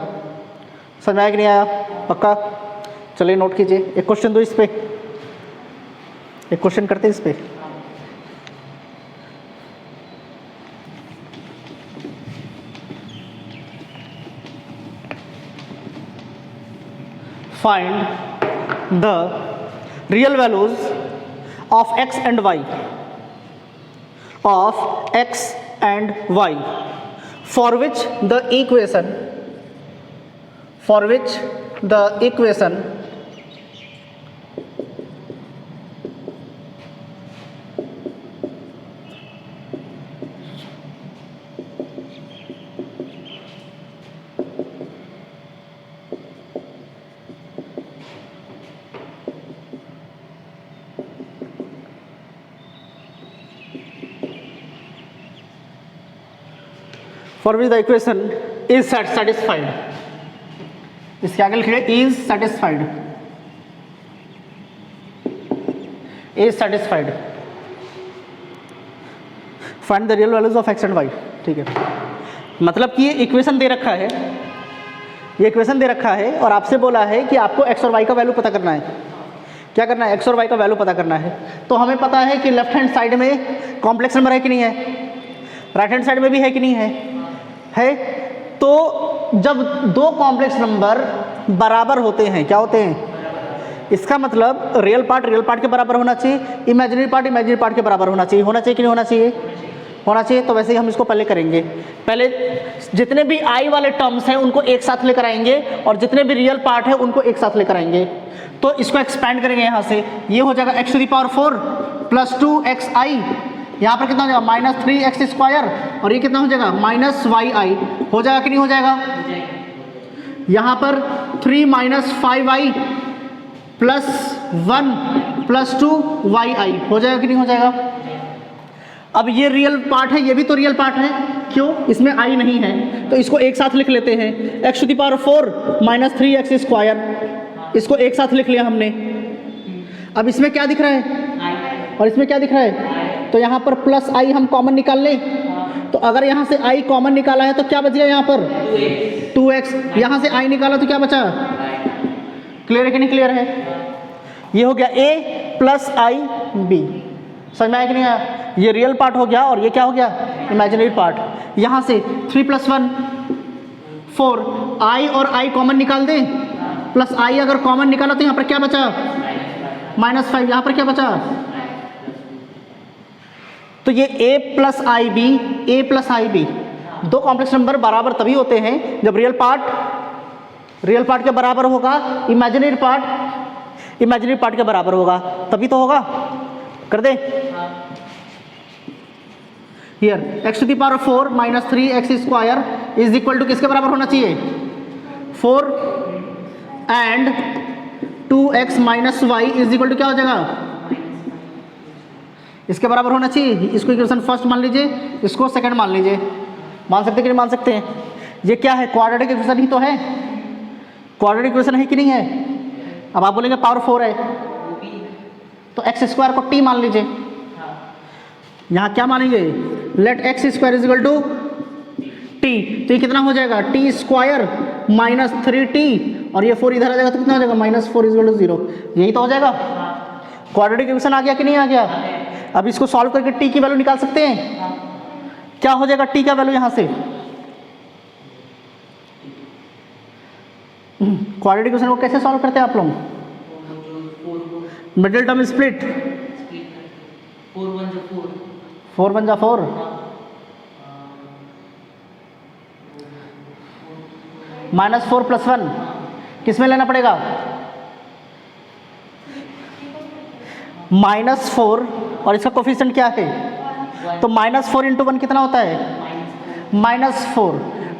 Speaker 1: समझ में आया कि नहीं आया? पक्का? चलिए नोट कीजिए, एक क्वेश्चन दो इस पे, एक क्वेश्चन करते हैं इस पे। Find the real values of x and y for which the equation is satisfied, इसके आगे लिखिए is satisfied, find the real values of x and y। ठीक है, मतलब कि ये इक्वेशन दे रखा है, और आपसे बोला है कि आपको x और y का वैल्यू पता करना है। क्या करना है? x और y का वैल्यू पता करना है। तो हमें पता है कि लेफ्ट हैंड साइड में कॉम्प्लेक्स नंबर है कि नहीं है, राइट हैंड साइड में भी है कि नहीं है, तो जब दो कॉम्प्लेक्स नंबर बराबर होते हैं, क्या होते हैं? इसका मतलब रियल पार्ट के बराबर होना चाहिए, इमेजिनरी पार्ट के बराबर होना चाहिए कि नहीं होना चाहिए? होना चाहिए। तो वैसे ही हम इसको पहले करेंगे। पहले जितने भी आई वाले टर्म्स हैं उनको एक साथ लेकर आएंगे, और जितने भी रियल पार्ट है उनको एक साथ लेकर आएंगे। तो इसको एक्सपेंड करेंगे यहाँ से, ये हो जाएगा x⁴ प्लस 2xi, यहाँ पर कितना हो जाएगा -3x², और ये कितना हो जाएगा -yi, हो जाएगा कि नहीं हो जाएगा? यहाँ पर 3 - 5i +1 + 2yi, हो जाएगा कि नहीं हो जाएगा? अब ये रियल पार्ट है, ये भी तो रियल पार्ट है, क्यों? इसमें i नहीं है, तो इसको एक साथ लिख लेते हैं, x⁴ -3x², इसको एक साथ लिख लिया हमने। अब इसमें क्या दिख रहा है और इसमें क्या दिख रहा है? तो यहाँ पर +i हम कॉमन निकाल लें, तो अगर यहाँ से i कॉमन निकाला है तो क्या बच गया? यहाँ पर 2x, यहाँ से i निकाला तो क्या बचा? क्लियर है कि नहीं क्लियर है? ये हो गया a + ib। समझ में आया कि नहीं आया? ये रियल पार्ट हो गया, और ये क्या हो गया? Imaginary part. यहाँ से 3 + 1 4, i और i कॉमन निकाल दें, प्लस i अगर कॉमन निकाला तो यहाँ पर क्या बचा? -5, यहाँ पर क्या बचा? तो ये a + ib, दो कॉम्प्लेक्स नंबर बराबर तभी होते हैं जब रियल पार्ट के बराबर होगा, इमेजिनरी पार्ट के बराबर होगा, तभी तो होगा। कर दे here x⁴ -3x² is equal to किसके बराबर होना चाहिए? 4 and 2x - y is equal to क्या हो जाएगा? इसके बराबर होना चाहिए। इसको इक्वेशन फर्स्ट मान लीजिए, इसको सेकंड मान लीजिए। मान सकते कि नहीं मान सकते हैं? ये क्या है? क्वाड्रेटिक इक्वेशन ही तो है, क्वाड्रेटिक इक्वेशन है कि नहीं है? अब आप बोलेंगे पावर 4 है, तो x² को t मान लीजिए। यहाँ क्या मानेंगे? लेट x² = t, तो ये कितना हो जाएगा? t² -3t, और ये 4 इधर आ जाएगा तो कितना हो जाएगा? -4 = 0। यही तो हो जाएगा। क्वाड्रेटिक इक्वेशन आ गया कि नहीं आ गया? अब इसको सॉल्व करके t की वैल्यू निकाल सकते हैं। क्या हो जाएगा t का वैल्यू यहाँ से? क्वाड्रेटिक इक्वेशन को कैसे सॉल्व करते हैं आप लोग? मिडिल टर्म स्प्लिट, 4 1 = 4, -4 + 1 किस में लेना पड़ेगा? -4, और इसका कोफिशिएंट क्या है? तो -4 × 1 कितना होता है? -4।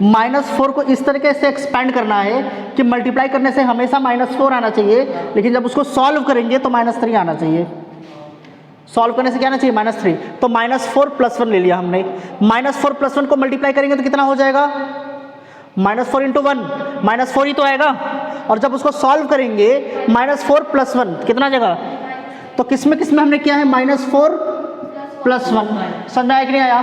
Speaker 1: -4 को इस तरीके से एक्सपेंड करना है कि मल्टीप्लाई करने से हमेशा -4 आना चाहिए, लेकिन जब उसको सॉल्व करेंगे तो -3 आना चाहिए। सॉल्व करने से क्या आना चाहिए? -3। तो -4 + 1 ले लिया हमने। -4 + 1 को मल्टीप्लाई करेंगे तो कितना हो जाएगा? -4 × 1, -4 ही तो आएगा। और जब उसको सॉल्व करेंगे -4 + 1 कितना आ जाएगा? तो किस में हमने किया है? -4 + 1। समझ में आया कि नहीं आया?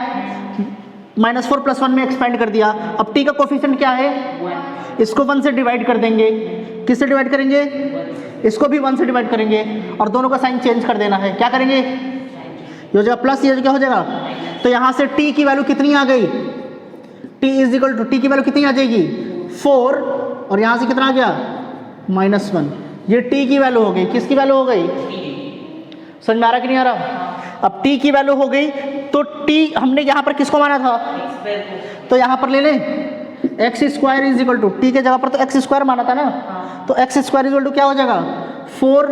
Speaker 1: -4 + 1 में एक्सपेंड कर दिया। अब t का कोफिशिएंट क्या है, इसको 1 से डिवाइड कर देंगे। किससे डिवाइड करेंगे, इसको भी 1 से डिवाइड करेंगे और दोनों का साइन चेंज कर देना है। क्या करेंगे, ये हो जाएगा प्लस, ये क्या हो जाएगा। तो यहाँ से t की वैल्यू कितनी आ गई, t की वैल्यू कितनी आ जाएगी 4, और यहाँ से कितना आ गया -1। ये t की वैल्यू हो गई, किसकी वैल्यू हो गई, समझ में आ रहा कि नहीं आ रहा। अब t की वैल्यू हो गई तो t हमने यहाँ पर किसको माना था, तो यहाँ पर ले लें x² = t के जगह पर तो x² माना था ना, तो x² क्या हो जाएगा 4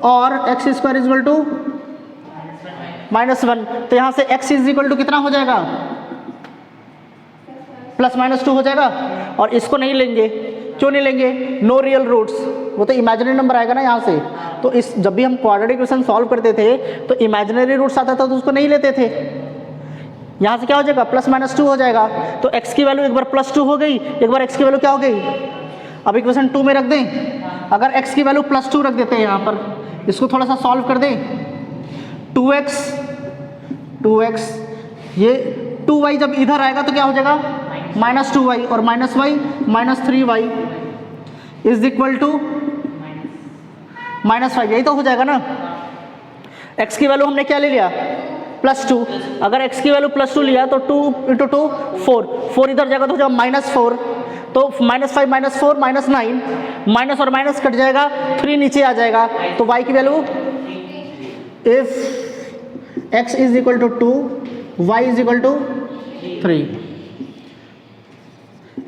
Speaker 1: और x² = -1। तो यहाँ से x कितना हो जाएगा +-2 हो जाएगा। और इसको नहीं लेंगे, क्यों नहीं लेंगे, नो रियल रूट्स, वो तो इमेजिनरी नंबर आएगा ना यहाँ से। तो इस जब भी हम क्वाड्रेटिक इक्वेशन सॉल्व करते थे तो इमेजिनरी रूट्स आता था तो उसको नहीं लेते थे। यहाँ से क्या हो जाएगा +-2 हो जाएगा। तो x की वैल्यू एक बार +2 हो गई, एक बार x की वैल्यू क्या हो गई, अब इक्वेशन 2 में रख दें। अगर x की वैल्यू +2 रख देते हैं यहाँ पर, इसको थोड़ा सा सॉल्व कर दें, 2x ये 2y जब इधर आएगा तो क्या हो जाएगा -2y और -y -3y = -5, यही तो हो जाएगा ना। x की वैल्यू हमने क्या ले लिया +2, अगर x की वैल्यू +2 लिया तो 2 × 2 4 इधर जाएगा तो हो जाएगा -4, तो -5 -4 -9, माइनस और माइनस कट जाएगा, 3 नीचे आ जाएगा। तो y की value if x = 2 y = 3,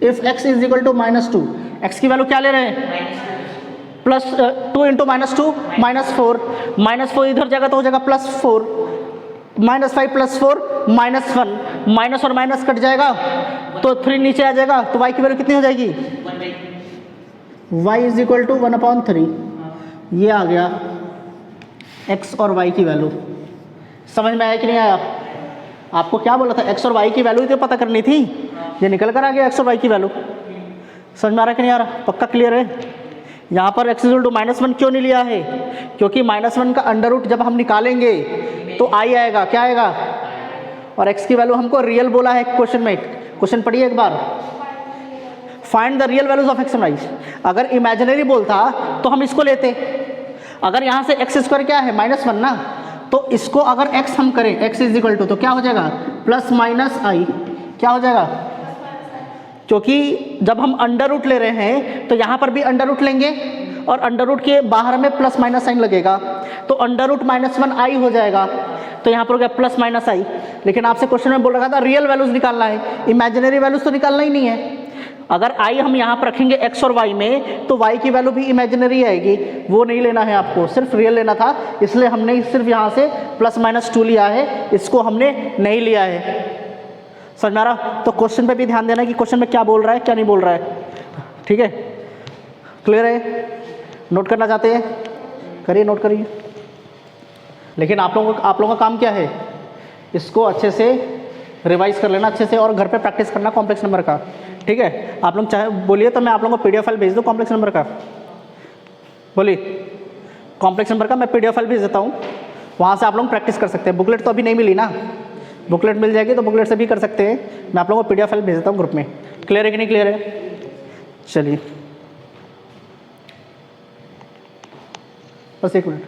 Speaker 1: if x = -2, x की वैल्यू क्या ले रहे हैं +2 × -2 -4, -4 इधर जाएगा तो हो जाएगा +4, -5 + 4 -1, माइनस और माइनस कट जाएगा तो 3 नीचे आ जाएगा। तो y की वैल्यू कितनी हो जाएगी, y = 1/3। ये आ गया x और y की वैल्यू। समझ में आया कि नहीं आया, आपको क्या बोला था x और y की वैल्यू तो पता करनी थी, ये निकल कर आ गया x और y की वैल्यू। समझ में आ रहा है कि नहीं आ रहा, पक्का क्लियर है। यहाँ पर x = -1 क्यों नहीं लिया है, क्योंकि -1 का अंडर रूट जब हम निकालेंगे तो i आएगा, क्या आएगा, और x की वैल्यू हमको रियल बोला है क्वेश्चन में। क्वेश्चन पढ़िए एक बार, find the real values of x और y। अगर इमेजिनरी बोलता तो हम इसको लेते, अगर यहाँ से x² क्या है -1 ना, तो इसको अगर x हम करें x = तो क्या हो जाएगा +-i, क्या हो जाएगा, क्योंकि जब हम अंडर रूट ले रहे हैं तो यहाँ पर भी अंडर रूट लेंगे और अंडर रूट के बाहर में +- साइन लगेगा, तो अंडर रूट -1i हो जाएगा। तो यहाँ पर हो गया +-i। लेकिन आपसे क्वेश्चन में बोल रखा था रियल वैल्यूज निकालना है, इमेजिनरी वैल्यूज तो निकालना ही नहीं है। अगर i हम यहाँ पर रखेंगे x और y में तो y की वैल्यू भी इमेजिनरी आएगी, वो नहीं लेना है आपको, सिर्फ रियल लेना था। इसलिए हमने सिर्फ यहाँ से +-2 लिया है, इसको हमने नहीं लिया है। समझ में आ रहा, तो क्वेश्चन पे भी ध्यान देना कि क्वेश्चन में क्या बोल रहा है क्या नहीं बोल रहा है, ठीक है, क्लियर है। नोट करना चाहते हैं करिए, नोट करिए। लेकिन आप लोगों का काम क्या है, इसको अच्छे से रिवाइज कर लेना अच्छे से और घर पे प्रैक्टिस करना कॉम्प्लेक्स नंबर का, ठीक है। आप लोग चाहे बोलिए तो मैं आप लोगों को PDF फाइल भेज दूँ कॉम्प्लेक्स नंबर का, बोलिए कॉम्प्लेक्स नंबर का मैं PDF फाइल भेज देता हूँ, वहाँ से आप लोग प्रैक्टिस कर सकते हैं। बुकलेट तो अभी नहीं मिली ना, बुकलेट मिल जाएगी तो बुकलेट से भी कर सकते हैं। मैं आप लोगों को PDF फाइल भेज देता हूँ ग्रुप में। क्लियर है कि नहीं क्लियर है, चलिए बस 1 मिनट।